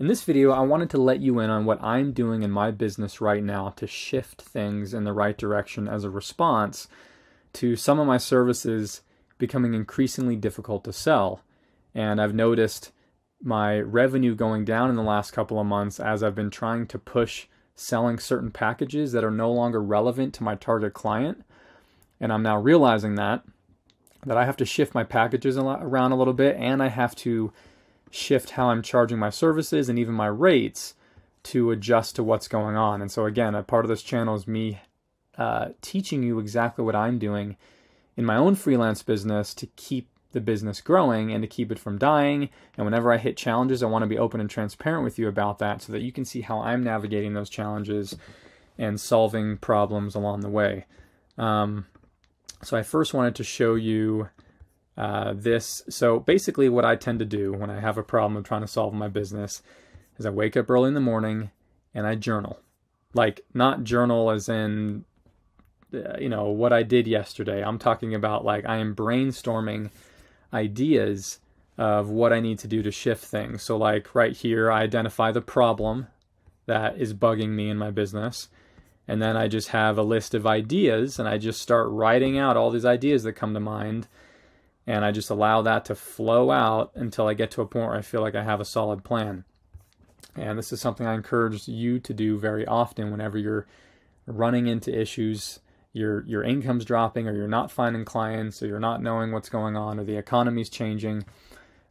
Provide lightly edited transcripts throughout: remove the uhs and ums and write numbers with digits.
In this video, I wanted to let you in on what I'm doing in my business right now to shift things in the right direction as a response to some of my services becoming increasingly difficult to sell. And I've noticed my revenue going down in the last couple of months as I've been trying to push selling certain packages that are no longer relevant to my target client. And I'm now realizing that I have to shift my packages around a little bit, and I have to shift how I'm charging my services and even my rates to adjust to what's going on. And so again, a part of this channel is me teaching you exactly what I'm doing in my own freelance business to keep the business growing and to keep it from dying. And whenever I hit challenges, I want to be open and transparent with you about that so that you can see how I'm navigating those challenges and solving problems along the way. So I first wanted to show you this. So basically what I tend to do when I have a problem I'm trying to solve in my business is I wake up early in the morning and I journal. Like, not journal as in, what I did yesterday. I'm talking about like I am brainstorming ideas of what I need to do to shift things. So like right here, I identify the problem that is bugging me in my business. And then I just have a list of ideas and I just start writing out all these ideas that come to mind. And I just allow that to flow out until I get to a point where I feel like I have a solid plan. And this is something I encourage you to do very often whenever you're running into issues, your income's dropping, or you're not finding clients, or you're not knowing what's going on, or the economy's changing,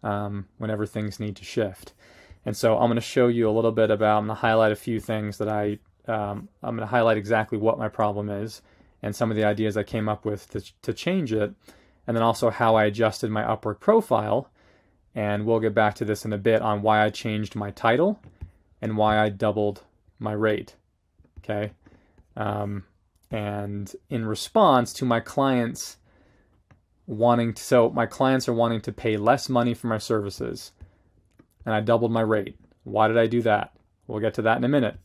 whenever things need to shift. And so I'm going to show you a little bit about, I'm going to highlight a few things that I'm going to highlight exactly what my problem is and some of the ideas I came up with to change it, and then also how I adjusted my Upwork profile. And we'll get back to this in a bit on why I changed my title and why I doubled my rate. Okay. And in response to my clients my clients are wanting to pay less money for my services, and I doubled my rate. Why did I do that? We'll get to that in a minute.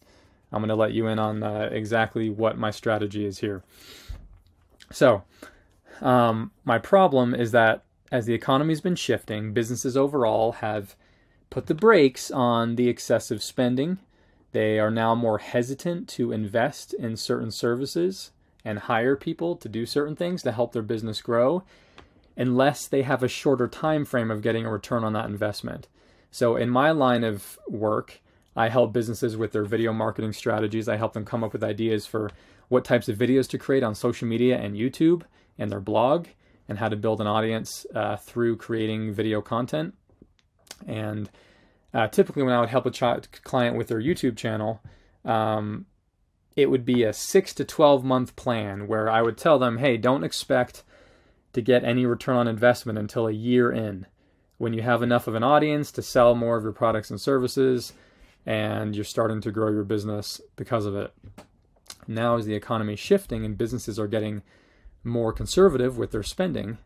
I'm going to let you in on exactly what my strategy is here. So, my problem is that as the economy's been shifting, businesses overall have put the brakes on the excessive spending. They are now more hesitant to invest in certain services and hire people to do certain things to help their business grow, unless they have a shorter time frame of getting a return on that investment. So in my line of work, I help businesses with their video marketing strategies. I help them come up with ideas for what types of videos to create on social media and YouTube and their blog, and how to build an audience through creating video content. And typically when I would help a client with their YouTube channel, it would be a 6 to 12 month plan where I would tell them, hey, don't expect to get any return on investment until a year in, when you have enough of an audience to sell more of your products and services, and you're starting to grow your business because of it. Now, as the economy is shifting and businesses are getting more conservative with their spending,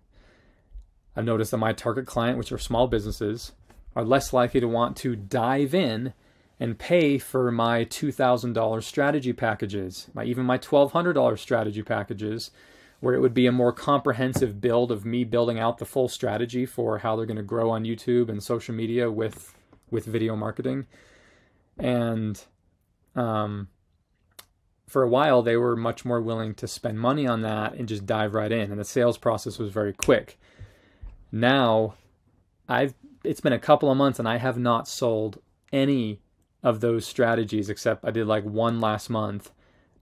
I've noticed that my target client, which are small businesses, are less likely to want to dive in and pay for my $2,000 strategy packages, even my $1,200 strategy packages, where it would be a more comprehensive build of me building out the full strategy for how they're going to grow on YouTube and social media with video marketing. And for a while, they were much more willing to spend money on that and just dive right in. And the sales process was very quick. Now, it's been a couple of months and I have not sold any of those strategies, except I did like one last month.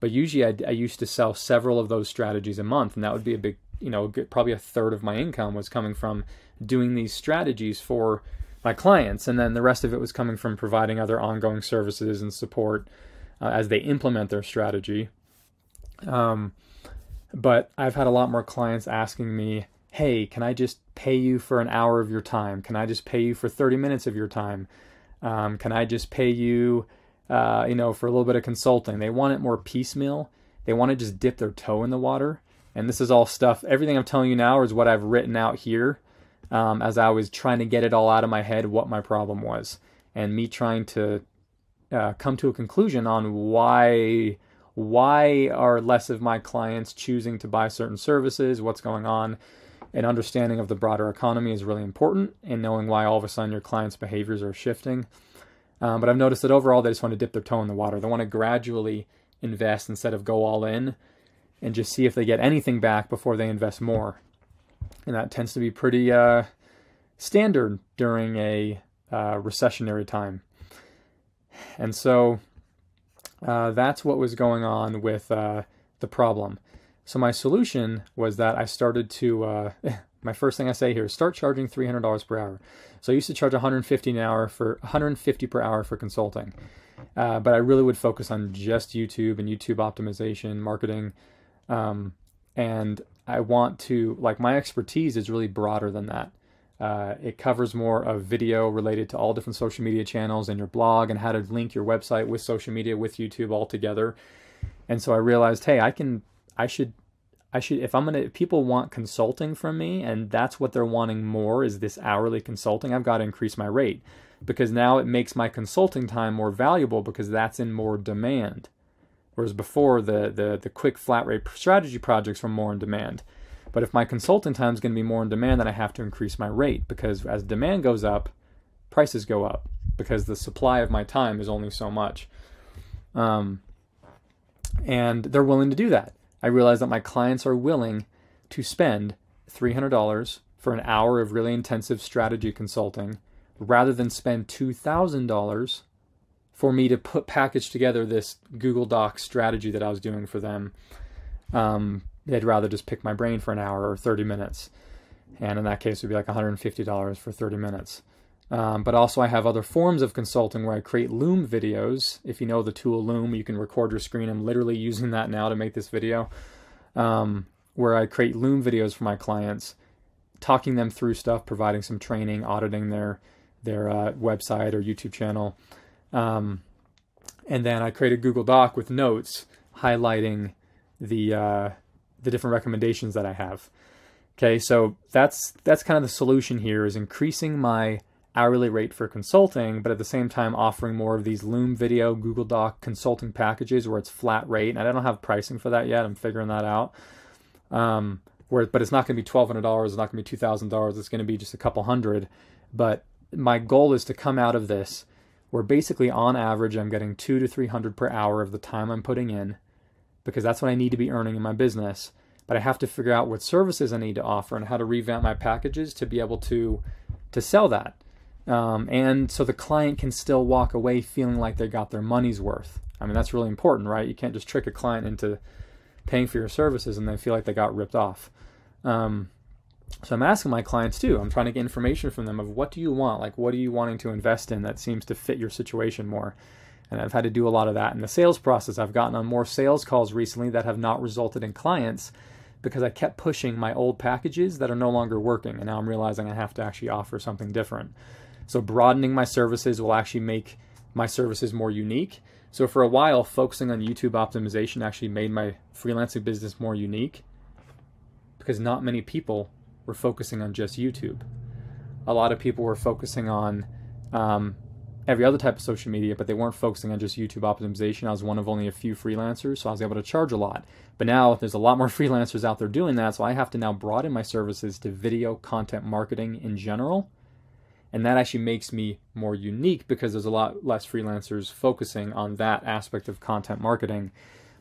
But usually I used to sell several of those strategies a month, and that would be a big, probably a third of my income was coming from doing these strategies for my clients. And then the rest of it was coming from providing other ongoing services and support as they implement their strategy. But I've had a lot more clients asking me, hey, can I just pay you for an hour of your time? Can I just pay you for 30 minutes of your time? Can I just pay you, for a little bit of consulting? They want it more piecemeal. They want to just dip their toe in the water. And this is all stuff, everything I'm telling you now is what I've written out here as I was trying to get it all out of my head what my problem was. And me trying to come to a conclusion on why are less of my clients choosing to buy certain services, what's going on. An understanding of the broader economy is really important, and knowing why all of a sudden your clients' behaviors are shifting. But I've noticed that overall they just want to dip their toe in the water. They want to gradually invest instead of go all in and just see if they get anything back before they invest more. And that tends to be pretty standard during a recessionary time. And so that's what was going on with the problem. So my solution was that I started to, my first thing I say here is start charging $300 per hour. So I used to charge $150 per hour for consulting. But I really would focus on just YouTube and YouTube optimization, marketing. And I want to, like, my expertise is really broader than that. It covers more of video related to all different social media channels and your blog and how to link your website with social media, with YouTube all together. And so I realized, hey, I should, if people want consulting from me and that's what they're wanting more is this hourly consulting, I've got to increase my rate because now it makes my consulting time more valuable because that's in more demand. Whereas before the quick flat rate strategy projects were more in demand. But if my consulting time is going to be more in demand, then I have to increase my rate because as demand goes up, prices go up because the supply of my time is only so much. And they're willing to do that. I realize that my clients are willing to spend $300 for an hour of really intensive strategy consulting rather than spend $2,000 for me to package together this Google Docs strategy that I was doing for them. They'd rather just pick my brain for an hour or 30 minutes. And in that case, it would be like $150 for 30 minutes. But also I have other forms of consulting where I create Loom videos. If you know the tool Loom, you can record your screen. I'm literally using that now to make this video. Where I create Loom videos for my clients, talking them through stuff, providing some training, auditing their website or YouTube channel. And then I create a Google Doc with notes highlighting the different recommendations that I have. Okay, so that's kind of the solution here, is increasing my hourly rate for consulting, but at the same time offering more of these Loom video, Google Doc consulting packages where it's flat rate. And I don't have pricing for that yet. I'm figuring that out. But it's not going to be $1,200. It's not going to be $2,000. It's going to be just a couple hundred. But my goal is to come out of this where basically on average I'm getting $200 to $300 per hour of the time I'm putting in, because that's what I need to be earning in my business. But I have to figure out what services I need to offer and how to revamp my packages to be able to sell that. And so the client can still walk away feeling like they got their money's worth. I mean, that's really important, right? You can't just trick a client into paying for your services and then feel like they got ripped off. So I'm asking my clients too. I'm trying to get information from them of what do you want? Like, what are you wanting to invest in that seems to fit your situation more? And I've had to do a lot of that in the sales process. I've gotten on more sales calls recently that have not resulted in clients because I kept pushing my old packages that are no longer working. And now I'm realizing I have to actually offer something different. So broadening my services will actually make my services more unique. So for a while, focusing on YouTube optimization actually made my freelancing business more unique because not many people were focusing on just YouTube. A lot of people were focusing on every other type of social media, but they weren't focusing on just YouTube optimization. I was one of only a few freelancers, so I was able to charge a lot. But now there's a lot more freelancers out there doing that, so I have to now broaden my services to video content marketing in general. And that actually makes me more unique because there's a lot less freelancers focusing on that aspect of content marketing.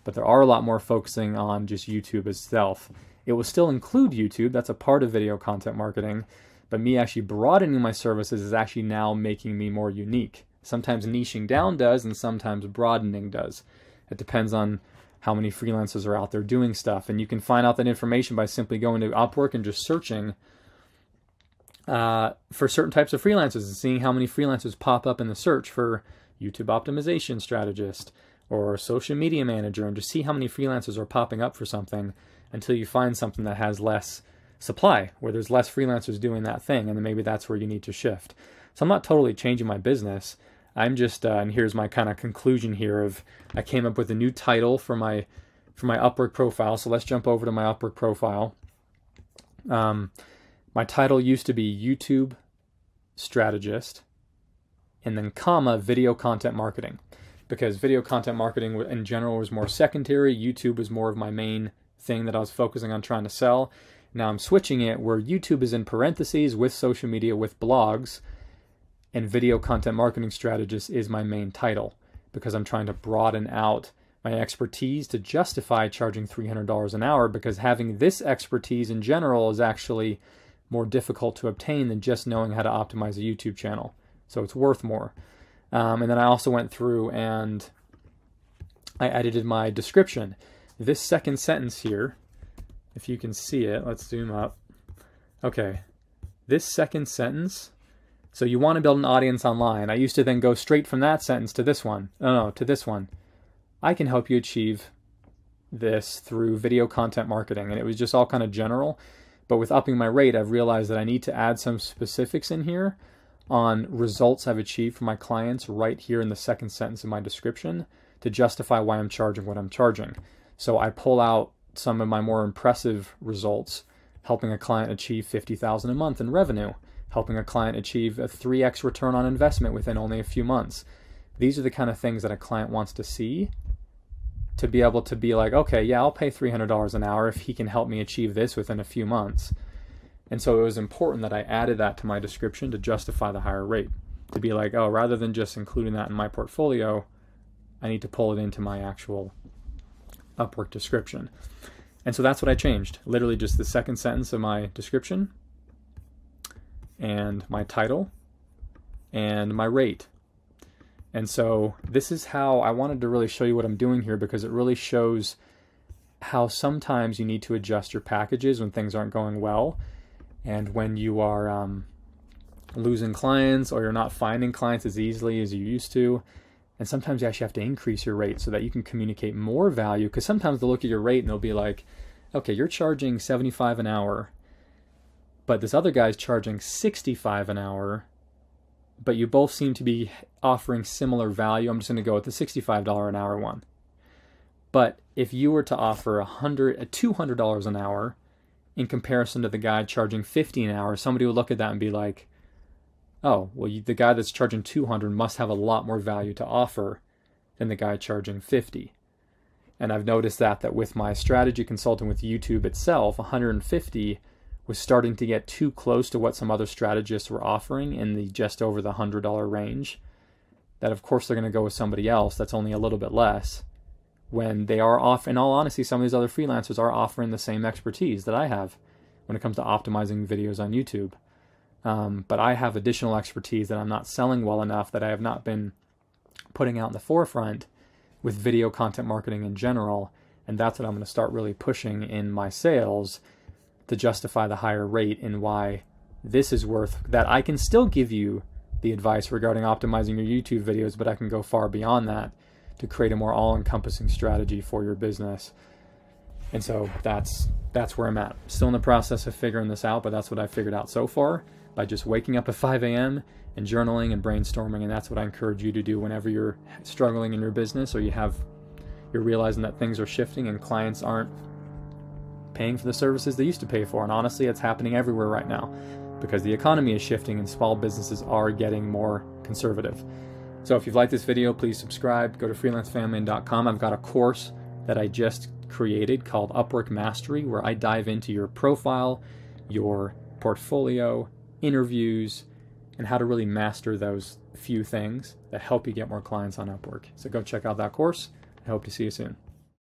But there are a lot more focusing on just YouTube itself. It will still include YouTube. That's a part of video content marketing. But me actually broadening my services is actually now making me more unique. Sometimes niching down does, and sometimes broadening does. It depends on how many freelancers are out there doing stuff. And you can find out that information by simply going to Upwork and just searching for certain types of freelancers and seeing how many freelancers pop up in the search for YouTube optimization strategist or social media manager, and just see how many freelancers are popping up for something until you find something that has less supply, where there's less freelancers doing that thing, and then maybe that's where you need to shift. So I'm not totally changing my business. I'm just, and here's my kind of conclusion here of, I came up with a new title for my Upwork profile. So let's jump over to my Upwork profile. My title used to be YouTube strategist, and then comma, video content marketing, because video content marketing in general was more secondary. YouTube was more of my main thing that I was focusing on trying to sell. Now I'm switching it where YouTube is in parentheses with social media, with blogs, and video content marketing strategist is my main title because I'm trying to broaden out my expertise to justify charging $300 an hour, because having this expertise in general is actually more difficult to obtain than just knowing how to optimize a YouTube channel. So it's worth more. And then I also went through and I edited my description. This second sentence here, if you can see it, let's zoom up. Okay, this second sentence, so you want to build an audience online. I used to then go straight from that sentence to this one. No, to this one. I can help you achieve this through video content marketing. And it was just all kind of general. But with upping my rate, I've realized that I need to add some specifics in here on results I've achieved for my clients right here in the second sentence of my description to justify why I'm charging what I'm charging. So I pull out some of my more impressive results, helping a client achieve $50,000 a month in revenue, helping a client achieve a 3x return on investment within only a few months. These are the kind of things that a client wants to see, to be able to be like, okay, yeah, I'll pay $300 an hour if he can help me achieve this within a few months. And so it was important that I added that to my description to justify the higher rate. To be like, oh, rather than just including that in my portfolio, I need to pull it into my actual Upwork description. And so that's what I changed. Literally just the second sentence of my description and my title and my rate. And so this is how I wanted to really show you what I'm doing here, because it really shows how sometimes you need to adjust your packages when things aren't going well, and when you are losing clients or you're not finding clients as easily as you used to. And sometimes you actually have to increase your rate so that you can communicate more value, because sometimes they'll look at your rate and they'll be like, okay, you're charging $75 an hour, but this other guy's charging $65 an hour, but you both seem to be offering similar value. I'm just going to go with the $65 an hour one. But if you were to offer $200 an hour in comparison to the guy charging $50 an hour, somebody would look at that and be like, oh, well, the guy that's charging $200 must have a lot more value to offer than the guy charging $50. And I've noticed that with my strategy consulting with YouTube itself, $150 was starting to get too close to what some other strategists were offering in the just over the $100 range. That of course they're going to go with somebody else that's only a little bit less, when they are off. In all honesty, some of these other freelancers are offering the same expertise that I have when it comes to optimizing videos on YouTube. But I have additional expertise that I'm not selling well enough, that I have not been putting out in the forefront with video content marketing in general. And that's what I'm going to start really pushing in my sales to justify the higher rate, and why this is worth that. I can still give you the advice regarding optimizing your YouTube videos, but I can go far beyond that to create a more all-encompassing strategy for your business. And so that's where I'm at. Still in the process of figuring this out, but that's what I figured out so far by just waking up at 5 a.m. and journaling and brainstorming. And that's what I encourage you to do whenever you're struggling in your business, or you're realizing that things are shifting and clients aren't paying for the services they used to pay for. And honestly, it's happening everywhere right now because the economy is shifting and small businesses are getting more conservative. So if you've liked this video, please subscribe. Go to freelancefamilian.com. I've got a course that I just created called Upwork Mastery, where I dive into your profile, your portfolio, interviews, and how to really master those few things that help you get more clients on Upwork. So go check out that course. I hope to see you soon.